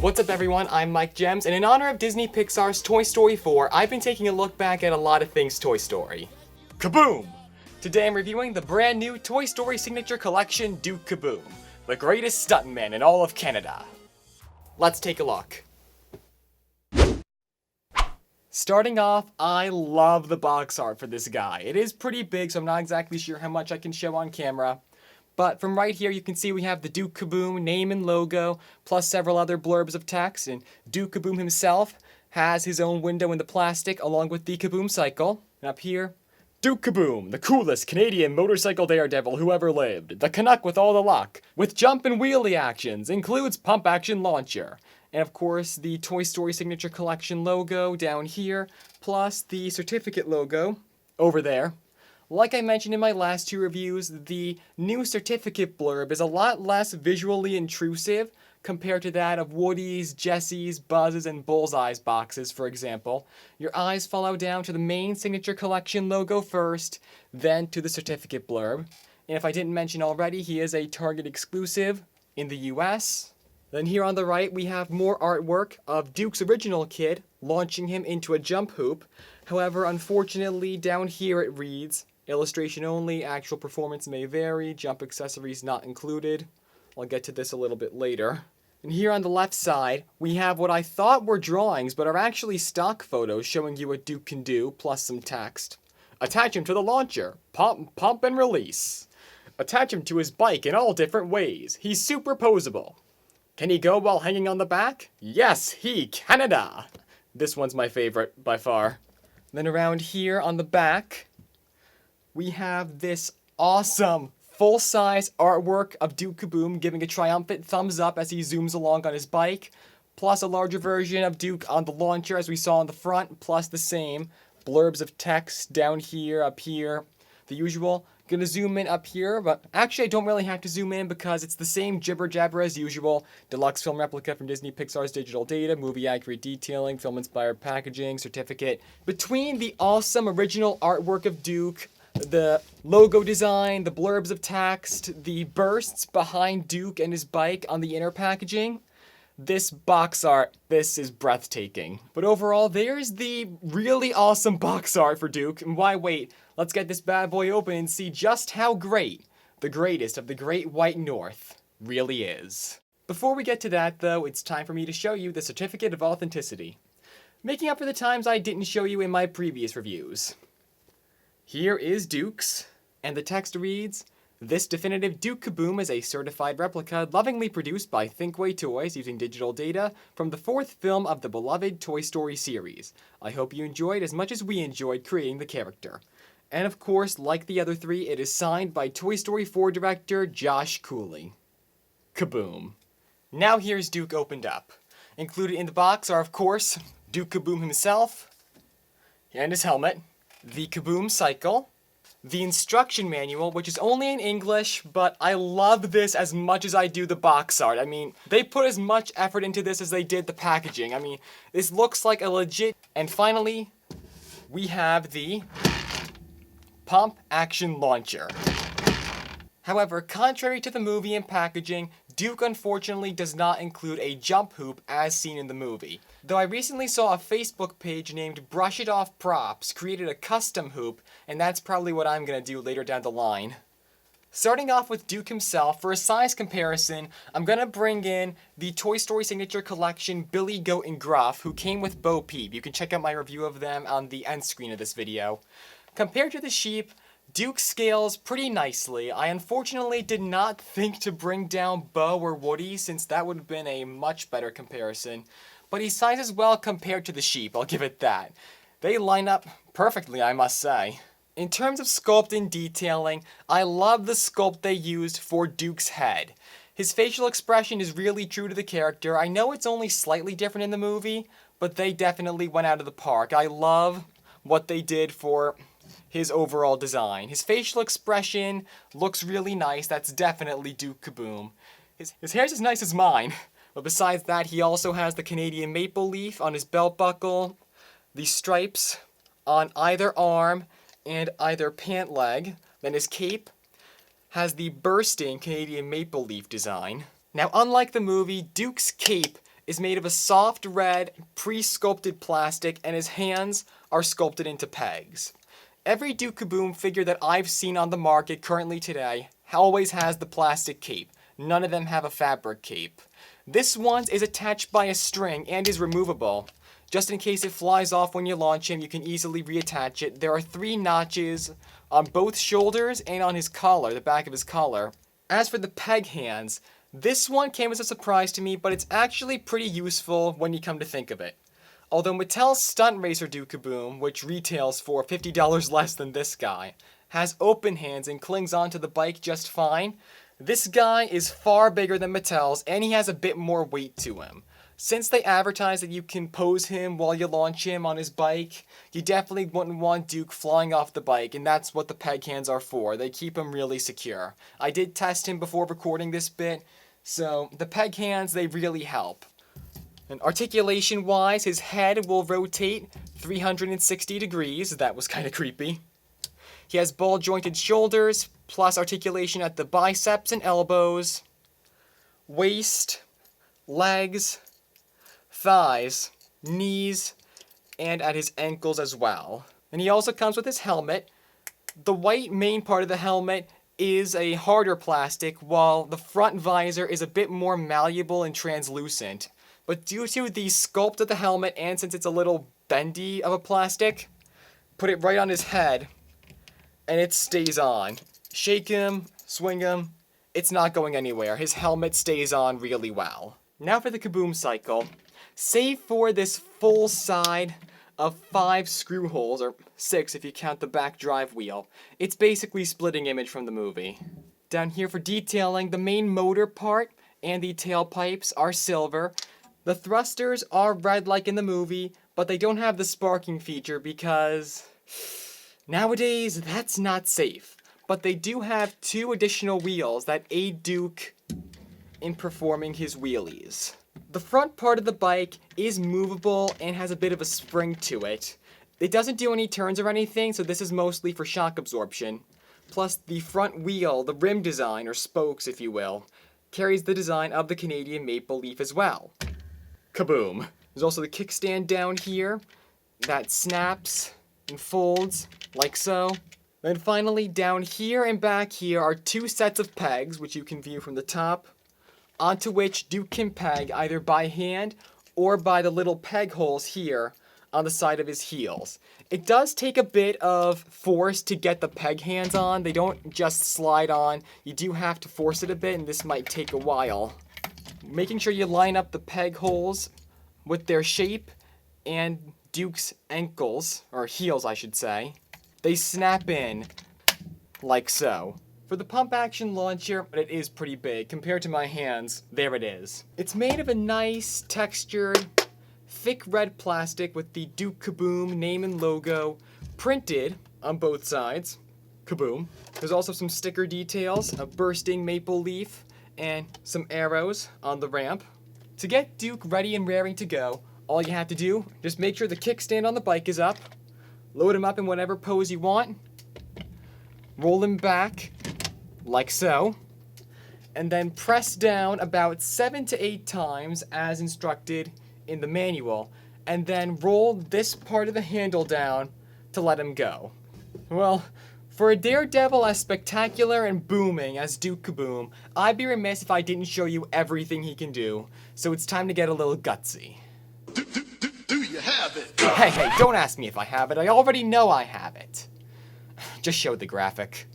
What's up everyone, I'm MikeJehmsz, and in honor of Disney Pixar's Toy Story 4, I've been taking a look back at a lot of things Toy Story. Kaboom! Today I'm reviewing the brand new Toy Story Signature Collection Duke Caboom, the greatest stuntman in all of Canada. Let's take a look. Starting off, I love the box art for this guy. It is pretty big, so I'm not exactly sure how much I can show on camera. But from right here, you can see we have the Duke Caboom name and logo, plus several other blurbs of text, and Duke Caboom himself has his own window in the plastic, along with the Caboom Cycle. And up here, Duke Caboom, the coolest Canadian motorcycle daredevil who ever lived, the Canuck with all the luck, with jump and wheelie actions, includes pump action launcher. And of course, the Toy Story Signature Collection logo down here, plus the certificate logo over there. Like I mentioned in my last two reviews, the new certificate blurb is a lot less visually intrusive compared to that of Woody's, Jesse's, Buzz's, and Bullseye's boxes, for example. Your eyes follow down to the main Signature Collection logo first, then to the certificate blurb. And if I didn't mention already, he is a Target exclusive in the US. Then here on the right, we have more artwork of Duke's original kid, launching him into a jump hoop. However, unfortunately, down here it reads, illustration only, actual performance may vary, jump accessories not included. I'll get to this a little bit later. And here on the left side, we have what I thought were drawings, but are actually stock photos showing you what Duke can do, plus some text. Attach him to the launcher. Pump and release. Attach him to his bike in all different ways. He's superposable. Can he go while hanging on the back? Yes, he Canada. This one's my favorite by far. Then around here on the back, we have this awesome full-size artwork of Duke Caboom giving a triumphant thumbs up as he zooms along on his bike, plus a larger version of Duke on the launcher as we saw on the front, plus the same blurbs of text down here, up here, the usual. Gonna zoom in up here, but actually I don't really have to zoom in because it's the same jibber jabber as usual. Deluxe film replica from Disney Pixar's digital data, movie accurate detailing, film inspired packaging, certificate. Between the awesome original artwork of Duke, the logo design, the blurbs of text, the bursts behind Duke and his bike on the inner packaging, this box art, this is breathtaking. But overall, there's the really awesome box art for Duke, and why wait? Let's get this bad boy open and see just how great the greatest of the Great White North really is. Before we get to that, though, it's time for me to show you the Certificate of Authenticity, making up for the times I didn't show you in my previous reviews. Here is Duke's, and the text reads, "This definitive Duke Caboom is a certified replica lovingly produced by Thinkway Toys using digital data from the fourth film of the beloved Toy Story series. I hope you enjoyed as much as we enjoyed creating the character." And of course, like the other three, it is signed by Toy Story 4 director Josh Cooley. Caboom. Now here's Duke opened up. Included in the box are, of course, Duke Caboom himself, and his helmet, the Caboom Cycle, the instruction manual, which is only in English, but I love this as much as I do the box art. I mean, they put as much effort into this as they did the packaging. I mean, this looks like a legit... And finally, we have the pump action launcher. However, contrary to the movie and packaging, Duke unfortunately does not include a jump hoop as seen in the movie. Though I recently saw a Facebook page named Brush It Off Props created a custom hoop, and that's probably what I'm gonna do later down the line. Starting off with Duke himself, for a size comparison, I'm gonna bring in the Toy Story Signature Collection Billy, Goat, and Gruff, who came with Bo Peep. You can check out my review of them on the end screen of this video. Compared to the sheep, Duke scales pretty nicely. I unfortunately did not think to bring down Bo or Woody, since that would have been a much better comparison. But he sizes well compared to the sheep, I'll give it that. They line up perfectly, I must say. In terms of sculpt and detailing, I love the sculpt they used for Duke's head. His facial expression is really true to the character. I know it's only slightly different in the movie, but they definitely went out of the park. I love what they did for his overall design. His facial expression looks really nice. That's definitely Duke Caboom. His hair's as nice as mine. But besides that, he also has the Canadian maple leaf on his belt buckle, the stripes on either arm and either pant leg. Then his cape has the bursting Canadian maple leaf design. Now, unlike the movie, Duke's cape is made of a soft red, pre-sculpted plastic, and his hands are sculpted into pegs. Every Duke Caboom figure that I've seen on the market currently today always has the plastic cape. None of them have a fabric cape. This one is attached by a string and is removable. Just in case it flies off when you launch him, you can easily reattach it. There are 3 notches on both shoulders and on his collar, the back of his collar. As for the peg hands, this one came as a surprise to me, but it's actually pretty useful when you come to think of it. Although Mattel's Stunt Racer Duke Caboom, which retails for $50 less than this guy, has open hands and clings onto the bike just fine, this guy is far bigger than Mattel's and he has a bit more weight to him. Since they advertise that you can pose him while you launch him on his bike, you definitely wouldn't want Duke flying off the bike, and that's what the peg hands are for. They keep him really secure. I did test him before recording this bit, so the peg hands, they really help. And articulation-wise, his head will rotate 360 degrees. That was kind of creepy. He has ball-jointed shoulders, plus articulation at the biceps and elbows, waist, legs, thighs, knees, and at his ankles as well. And he also comes with his helmet. The white main part of the helmet is a harder plastic, while the front visor is a bit more malleable and translucent. But due to the sculpt of the helmet, and since it's a little bendy of a plastic, put it right on his head, and it stays on. Shake him, swing him, it's not going anywhere. His helmet stays on really well. Now for the Caboom Cycle. Save for this full side of 5 screw holes, or 6 if you count the back drive wheel, it's basically splitting image from the movie. Down here for detailing, the main motor part and the tailpipes are silver. The thrusters are red like in the movie, but they don't have the sparking feature because nowadays that's not safe. But they do have 2 additional wheels that aid Duke in performing his wheelies. The front part of the bike is movable and has a bit of a spring to it. It doesn't do any turns or anything, so this is mostly for shock absorption. Plus the front wheel, the rim design, or spokes if you will, carries the design of the Canadian maple leaf as well. Kaboom! There's also the kickstand down here that snaps and folds like so. Then finally down here and back here are 2 sets of pegs, which you can view from the top, onto which Duke can peg either by hand or by the little peg holes here on the side of his heels. It does take a bit of force to get the peg hands on. They don't just slide on. You do have to force it a bit, and this might take a while. Making sure you line up the peg holes with their shape and Duke's ankles, or heels I should say. They snap in like so. For the pump action launcher, but it is pretty big. Compared to my hands, there it is. It's made of a nice textured, thick red plastic with the Duke Caboom name and logo printed on both sides. Caboom. There's also some sticker details, a bursting maple leaf, and some arrows on the ramp. To get Duke ready and raring to go, all you have to do, just make sure the kickstand on the bike is up, load him up in whatever pose you want, roll him back, like so, and then press down about 7 to 8 times as instructed in the manual, and then roll this part of the handle down to let him go. Well, for a daredevil as spectacular and booming as Duke Caboom, I'd be remiss if I didn't show you everything he can do, so it's time to get a little gutsy. Do you have it? Hey, don't ask me if I have it. I already know I have it. Just show the graphic.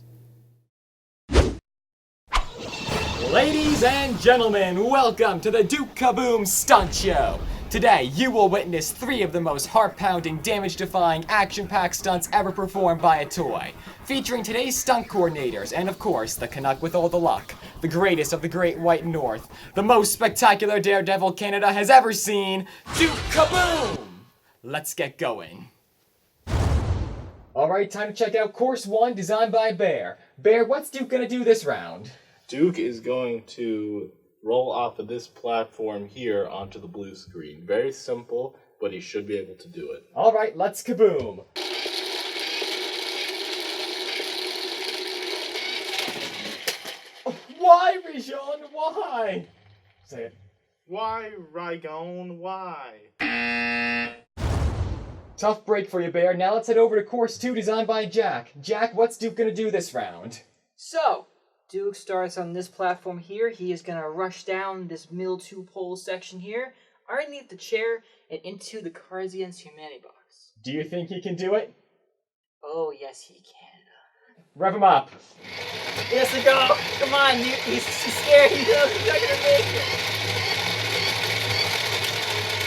Ladies and gentlemen, welcome to the Duke Caboom Stunt Show. Today, you will witness 3 of the most heart-pounding, damage-defying, action-packed stunts ever performed by a toy. Featuring today's stunt coordinators, and of course, the Canuck with all the luck, the greatest of the Great White North, the most spectacular daredevil Canada has ever seen, Duke Caboom! Let's get going. Alright, time to check out Course 1, designed by Bear. Bear, what's Duke gonna do this round? Duke is going to roll off of this platform here onto the blue screen. Very simple, but he should be able to do it. Alright, let's Caboom! Why, Rijon? Why? Say it. Why, Rygone, why? Tough break for you, Bear. Now let's head over to course 2 designed by Jack. Jack, what's Duke gonna do this round? So, Duke starts on this platform here. He is going to rush down this middle 2 pole section here, underneath the chair, and into the Cards Against Humanity box. Do you think he can do it? Oh, yes, he can. Rev him up. He has to go. Come on, he's scared. He's not going to make it.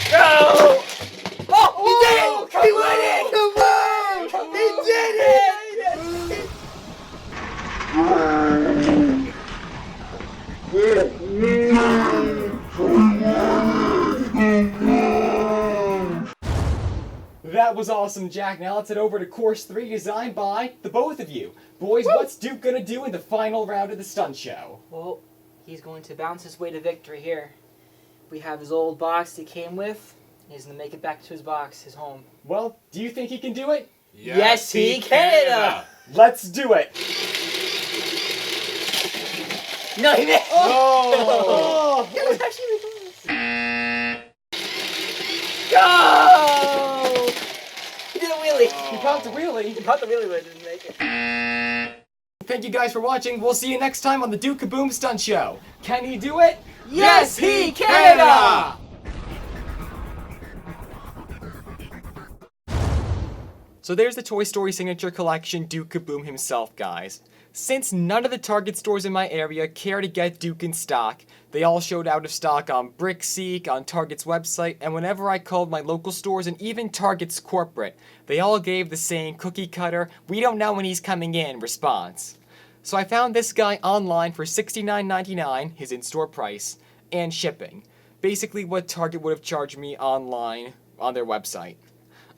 Go! Oh, he did it! He won it! Come on! He did it! That was awesome, Jack. Now let's head over to course 3 designed by the both of you. Boys, what's Duke gonna do in the final round of the stunt show? Well, he's going to bounce his way to victory here. We have his old box he came with. He's going to make it back to his box, his home. Well, do you think he can do it? Yes, he can! Let's do it! No, he missed! Oh! It was actually Go! He did a wheelie. He caught the wheelie. He caught the wheelie, but didn't make it. Thank you guys for watching. We'll see you next time on the Duke Caboom Stunt Show. Can he do it? Yes, he can! So there's the Toy Story Signature Collection Duke Caboom himself, guys. Since none of the Target stores in my area care to get Duke in stock, they all showed out of stock on BrickSeek, on Target's website, and whenever I called my local stores and even Target's corporate, they all gave the same cookie cutter, "We don't know when he's coming in" response. So I found this guy online for $69.99, his in-store price, and shipping. Basically what Target would have charged me online on their website.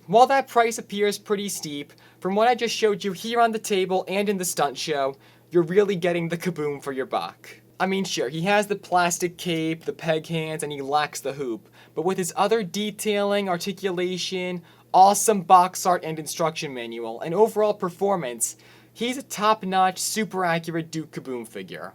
While that price appears pretty steep, from what I just showed you here on the table and in the stunt show, you're really getting the Caboom for your buck. I mean, sure, he has the plastic cape, the peg hands, and he lacks the hoop, but with his other detailing, articulation, awesome box art and instruction manual, and overall performance, he's a top-notch, super accurate Duke Caboom figure.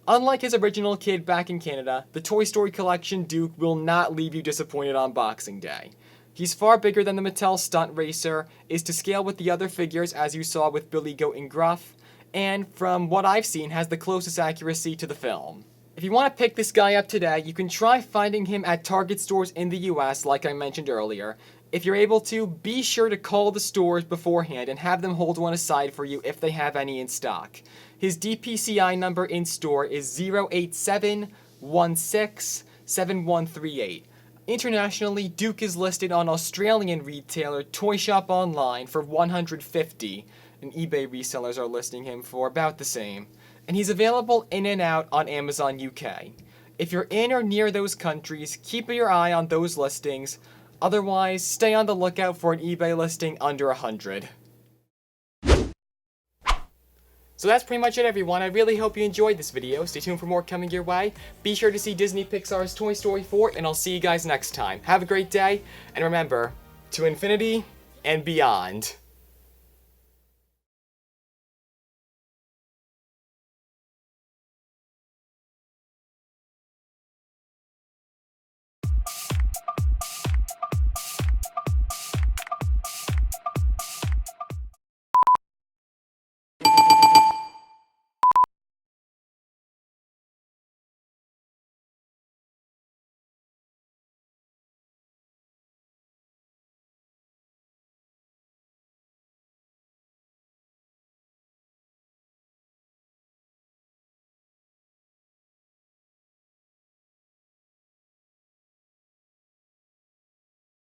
Unlike his original kid back in Canada, the Toy Story Collection Duke will not leave you disappointed on Boxing Day. He's far bigger than the Mattel Stunt Racer, is to scale with the other figures as you saw with Billy Goat and Gruff, and from what I've seen has the closest accuracy to the film. If you want to pick this guy up today, you can try finding him at Target stores in the US like I mentioned earlier. If you're able to, be sure to call the stores beforehand and have them hold one aside for you if they have any in stock. His DPCI number in store is 087167138. Internationally, Duke is listed on Australian retailer Toy Shop Online for $150, and eBay resellers are listing him for about the same. And he's available in and out on Amazon UK. If you're in or near those countries, keep your eye on those listings. Otherwise, stay on the lookout for an eBay listing under 100. So that's pretty much it, everyone. I really hope you enjoyed this video. Stay tuned for more coming your way. Be sure to see Disney Pixar's Toy Story 4, and I'll see you guys next time. Have a great day, and remember, to infinity and beyond.